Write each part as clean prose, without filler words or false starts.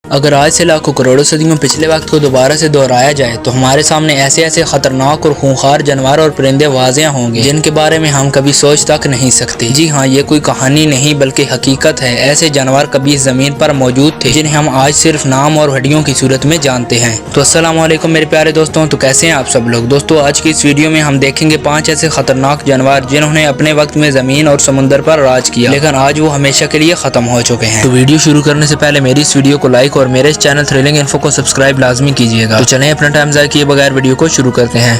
اگر آج سے لاکھوں کروڑوں صدیوں پچھلے وقت کو دوبارہ سے دہرایا جائے تو ہمارے سامنے ایسے ایسے خطرناک اور خونخوار جانور اور پرندے واضح ہوں گے جن کے بارے میں ہم کبھی سوچ تک نہیں سکتے۔ جی ہاں، یہ کوئی کہانی نہیں بلکہ حقیقت ہے۔ ایسے جانور کبھی اس زمین پر موجود تھے جنہیں ہم آج صرف نام اور ہڈیوں کی صورت میں جانتے ہیں۔ تو السلام علیکم میرے پیارے دوستوں، تو کیسے ہیں آپ سب لوگ؟ دوستوں، آج کی اس ویڈیو میں ہم دیکھیں گے 5 ایسے خطرناک جانور جنہوں نے اپنے وقت میں زمین اور سمندر پر راج کیا، لیکن آج وہ ہمیشہ کے لیے ختم ہو چکے ہیں۔ تو ویڈیو شروع کرنے سے پہلے میری اس ویڈیو کو لائک اور میرے اس چینل تھرلنگ انفو کو سبسکرائب لازمی کیجیے گا۔ تو چلیں اپنا ٹائم ضائع کیے بغیر ویڈیو کو شروع کرتے ہیں۔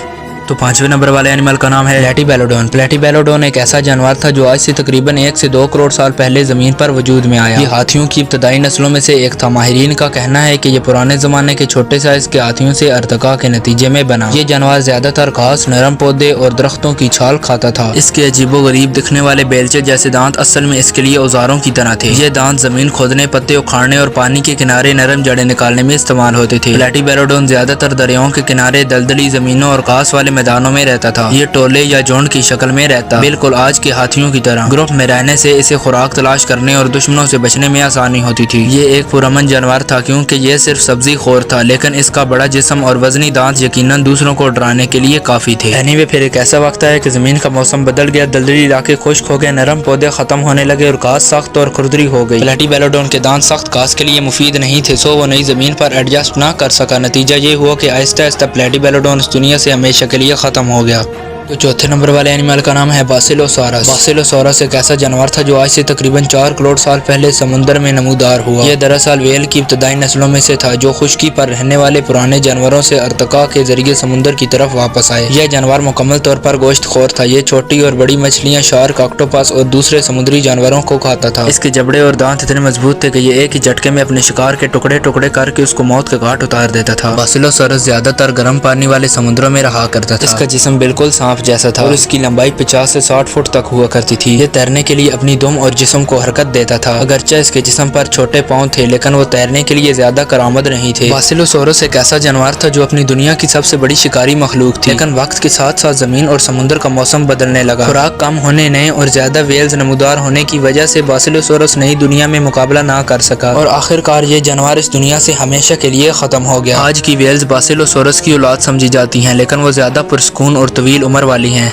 تو 5ویں نمبر والے اینیمل کا نام ہے پلیٹیبیلوڈون۔ پلیٹیبیلوڈون ایک ایسا جانور تھا جو آج سے تقریباً 1 سے 2 کروڑ سال پہلے زمین پر وجود میں آیا۔ یہ ہاتھیوں کی ابتدائی نسلوں میں سے ایک تھا۔ ماہرین کا کہنا ہے کہ یہ پرانے زمانے کے چھوٹے سائز کے ہاتھیوں سے ارتقاء کے نتیجے میں بنا۔ یہ جانور زیادہ تر گھاس، نرم پودے اور درختوں کی چھال کھاتا تھا۔ اس کے عجیب و غریب دکھنے والے بیلچے جیسے دانت اصل میں اس کے لیے اوزاروں کی طرح تھے۔ یہ دانت زمین کھودنے، پتے اکھاڑنے اور پانی کے کنارے نرم جڑیں نکالنے میں استعمال ہوتے تھے۔ پلیٹیبیلوڈون زیادہ تر دریاؤں کے کنارے، دلدلی زمینوں اور گھاس والے میدانوں میں رہتا تھا۔ یہ ٹولے یا جھنڈ کی شکل میں رہتا، بالکل آج کے ہاتھیوں کی طرح۔ گروپ میں رہنے سے اسے خوراک تلاش کرنے اور دشمنوں سے بچنے میں آسانی ہوتی تھی۔ یہ ایک پرامن جانور تھا کیونکہ یہ صرف سبزی خور تھا، لیکن اس کا بڑا جسم اور وزنی دانت یقیناً دوسروں کو ڈرانے کے لیے کافی تھے۔ پھر ایک ایسا وقت ہے کہ زمین کا موسم بدل گیا، دلدلی علاقے خشک ہو گئے، نرم پودے ختم ہونے لگے اور گھاس سخت اور کھردری ہو گئی۔ پلیٹیبیلوڈون کے دانت سخت گھاس کے لیے مفید نہیں تھے، سو وہ نئی زمین پر ایڈجسٹ نہ کر سکا۔ نتیجہ یہ ہوا کہ آہستہ آہستہ پلیٹیبیلوڈون اس دنیا سے ہمیشہ کے لیے ختم ہو گیا۔ تو 4تھے نمبر والے اینیمل کا نام ہے باسیلوسورس۔ باسیلوسورس ایک ایسا جانور تھا جو آج سے تقریباً 4 کروڑ سال پہلے سمندر میں نمودار ہوا۔ یہ دراصل ویل کی ابتدائی نسلوں میں سے تھا جو خشکی پر رہنے والے پرانے جانوروں سے ارتقاء کے ذریعے سمندر کی طرف واپس آئے۔ یہ جانور مکمل طور پر گوشت خور تھا۔ یہ چھوٹی اور بڑی مچھلیاں، شارک، آکٹوپس اور دوسرے سمندری جانوروں کو کھاتا تھا۔ اس کے جبڑے اور دانت اتنے مضبوط تھے کہ یہ ایک ہی جھٹکے میں اپنے شکار کے ٹکڑے ٹکڑے کر کے اس کو موت کے گھاٹ اتار دیتا تھا۔ باسیلوسورس زیادہ تر گرم پانی والے سمندروں میں رہا کرتا تھا۔ اس کا جسم بالکل سانپ جیسا تھا اور اس کی لمبائی 50 سے 60 فٹ تک ہوا کرتی تھی۔ یہ تیرنے کے لیے اپنی دم اور جسم کو حرکت دیتا تھا۔ اگرچہ اس کے جسم پر چھوٹے پاؤں تھے لیکن وہ تیرنے کے لیے زیادہ کارآمد نہیں تھے۔ باسیلوسورس ایک ایسا جانور تھا جو اپنی دنیا کی سب سے بڑی شکاری مخلوق تھی، لیکن وقت کے ساتھ ساتھ زمین اور سمندر کا موسم بدلنے لگا۔ خوراک کم ہونے، نئے اور زیادہ ویلز نمودار ہونے کی وجہ سے باسیلوسورس نئی دنیا میں مقابلہ نہ کر سکا اور آخر کار یہ جانور اس دنیا سے ہمیشہ کے لیے ختم ہو گیا۔ آج کی ویلز باسیلوسورس کی اولاد سمجھی جاتی ہیں، لیکن وہ زیادہ پرسکون اور طویل عمر والی ہیں۔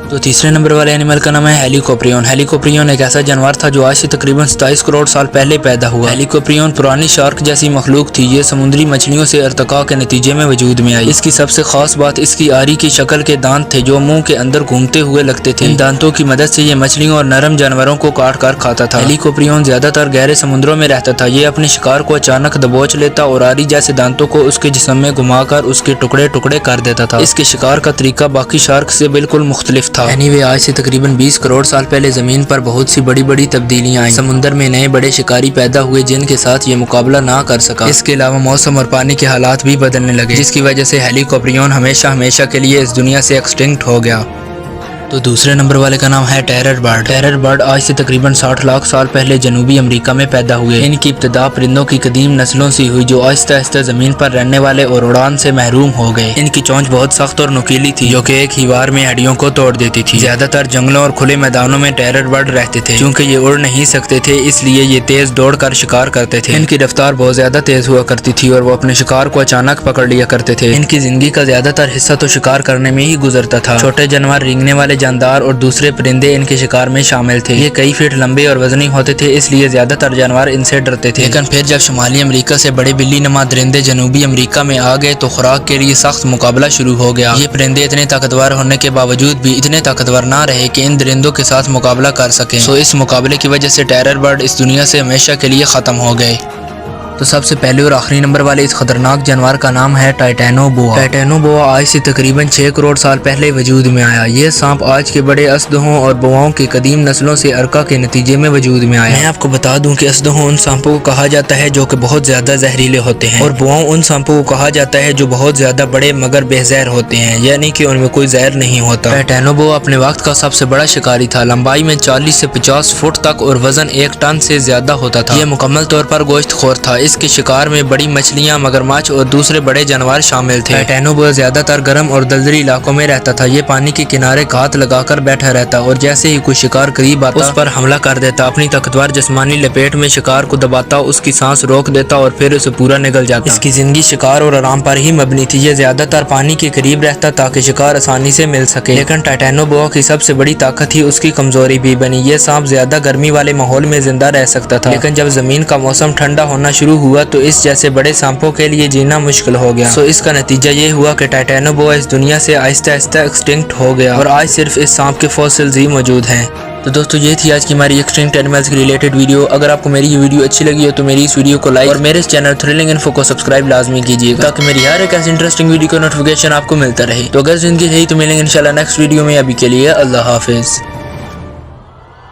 تو 3رے نمبر والے اینیمل کا نام ہے ہیلیکوپریون۔ ہیلیکوپریون ایک ایسا جانور تھا جو آج سے تقریباً 27 کروڑ سال پہلے پیدا ہوا۔ ہیلیکوپریون پرانی شارک جیسی مخلوق تھی۔ یہ سمندری مچھلیوں سے ارتقاء کے نتیجے میں وجود میں آئی۔ اس کی سب سے خاص بات اس کی آری کی شکل کے دانت تھے جو منہ کے اندر گھومتے ہوئے لگتے تھے۔ ان دانتوں کی مدد سے یہ مچھلیوں اور نرم جانوروں کو کاٹ کر کھاتا تھا۔ ہیلیکوپریون زیادہ تر گہرے سمندروں میں رہتا تھا۔ یہ اپنے شکار کو اچانک دبوچ لیتا اور آری جیسے دانتوں کو اس کے جسم میں گھما کر اس کے ٹکڑے ٹکڑے کر دیتا تھا۔ اس کے شکار کا طریقہ باقی شارک سے بالکل مختلف تھا۔ آج سے تقریباً 20 کروڑ سال پہلے زمین پر بہت سی بڑی بڑی تبدیلیاں آئیں۔ سمندر میں نئے بڑے شکاری پیدا ہوئے جن کے ساتھ یہ مقابلہ نہ کر سکا۔ اس کے علاوہ موسم اور پانی کے حالات بھی بدلنے لگے جس کی وجہ سے ہیلیکوپریون ہمیشہ کے لیے اس دنیا سے ایکسٹنکٹ ہو گیا۔ تو 2رے نمبر والے کا نام ہے ٹیرر برڈ۔ ٹیرر برڈ آج سے تقریباً 60 لاکھ سال پہلے جنوبی امریکہ میں پیدا ہوئے۔ ان کی ابتدا پرندوں کی قدیم نسلوں سے ہوئی جو آہستہ آہستہ زمین پر رہنے والے اور اڑان سے محروم ہو گئے۔ ان کی چونچ بہت سخت اور نوکیلی تھی جو کہ ایک ہی وار میں ہڈیوں کو توڑ دیتی تھی۔ زیادہ تر جنگلوں اور کھلے میدانوں میں ٹیرر برڈ رہتے تھے۔ چونکہ یہ اڑ نہیں سکتے تھے اس لیے یہ تیز دوڑ کر شکار کرتے تھے۔ ان کی رفتار بہت زیادہ تیز ہوا کرتی تھی اور وہ اپنے شکار کو اچانک پکڑ لیا کرتے تھے۔ ان کی زندگی کا زیادہ تر حصہ تو شکار کرنے میں ہی گزرتا تھا۔ چھوٹے جانور، رینگنے والے جاندار اور دوسرے پرندے ان کے شکار میں شامل تھے۔ یہ کئی فٹ لمبے اور وزنی ہوتے تھے اس لیے زیادہ تر جانور ان سے ڈرتے تھے، لیکن پھر جب شمالی امریکہ سے بڑے بلی نما درندے جنوبی امریکہ میں آ گئے تو خوراک کے لیے سخت مقابلہ شروع ہو گیا۔ یہ پرندے اتنے طاقتور ہونے کے باوجود بھی اتنے طاقتور نہ رہے کہ ان درندوں کے ساتھ مقابلہ کر سکیں، سو اس مقابلے کی وجہ سے ٹیرر برڈ اس دنیا سے ہمیشہ کے لیے ختم ہو گئے۔ تو سب سے پہلے اور آخری نمبر والے اس خطرناک جانور کا نام ہے ٹائٹینو بوا۔ ٹائٹینو بوا آج سے تقریباً 6 کروڑ سال پہلے وجود میں آیا۔ یہ سانپ آج کے بڑے اسدوں اور بواؤں کی قدیم نسلوں سے ارکا کے نتیجے میں وجود میں آیا۔ میں آپ کو بتا دوں کہ اسدوں ان سانپوں کو کہا جاتا ہے جو کہ بہت زیادہ زہریلے ہوتے ہیں، اور بواؤں ان سانپوں کو کہا جاتا ہے جو بہت زیادہ بڑے مگر بے زہر ہوتے ہیں، یعنی کہ ان میں کوئی زہر نہیں ہوتا۔ ٹائٹینو بوا اپنے وقت کا سب سے بڑا شکاری تھا۔ لمبائی میں 40 سے 50 فٹ تک اور وزن 1 ٹن سے زیادہ ہوتا تھا۔ یہ مکمل طور پر گوشت خور تھا۔ اس کے شکار میں بڑی مچھلیاں، مگرمچھ اور دوسرے بڑے جانور شامل تھے۔ ٹائٹانوبوا زیادہ تر گرم اور دلدلی علاقوں میں رہتا تھا۔ یہ پانی کے کنارے گھات لگا کر بیٹھا رہتا اور جیسے ہی کوئی شکار قریب آتا اس پر حملہ کر دیتا۔ اپنی طاقتور جسمانی لپیٹ میں شکار کو دباتا، اس کی سانس روک دیتا اور پھر اسے پورا نگل جاتا۔ اس کی زندگی شکار اور آرام پر ہی مبنی تھی۔ یہ زیادہ تر پانی کے قریب رہتا تاکہ شکار آسانی سے مل سکے، لیکن ٹائٹانوبوا کی سب سے بڑی طاقت ہی اس کی کمزوری بھی بنی۔ یہ سانپ زیادہ گرمی والے ماحول میں زندہ رہ سکتا تھا، لیکن جب زمین کا موسم ٹھنڈا ہونا شروع ہوا تو اس جیسے بڑے سانپوں کے لیے جینا مشکل ہو گیا۔ اس کا نتیجہ یہ ہوا کہ ٹائٹانوبوا اس دنیا سے آہستہ آہستہ ایکسٹنکٹ ہو گیا اور آج صرف اس سانپ کے فوسلز ہی موجود ہیں۔ تو دوستو یہ تھی آج کی ہماری ایکسٹنکٹ اینیملز کی ریلیٹڈ ویڈیو۔ اگر آپ کو میری یہ ویڈیو اچھی لگی ہو تو میری اس ویڈیو کو لائک اور میرے اس چینل تھرلنگ انفو کو سبسکرائب لازمی کیجیے گا تاکہ میری ہر ایک ایسی انٹرسٹنگ ویڈیو کا نوٹیفیکیشن آپ کو ملتا رہے۔ تو اگر زندگی رہی تو ملیں گے انشاءاللہ نیکسٹ ویڈیو میں۔ ابھی کے لیے اللہ حافظ۔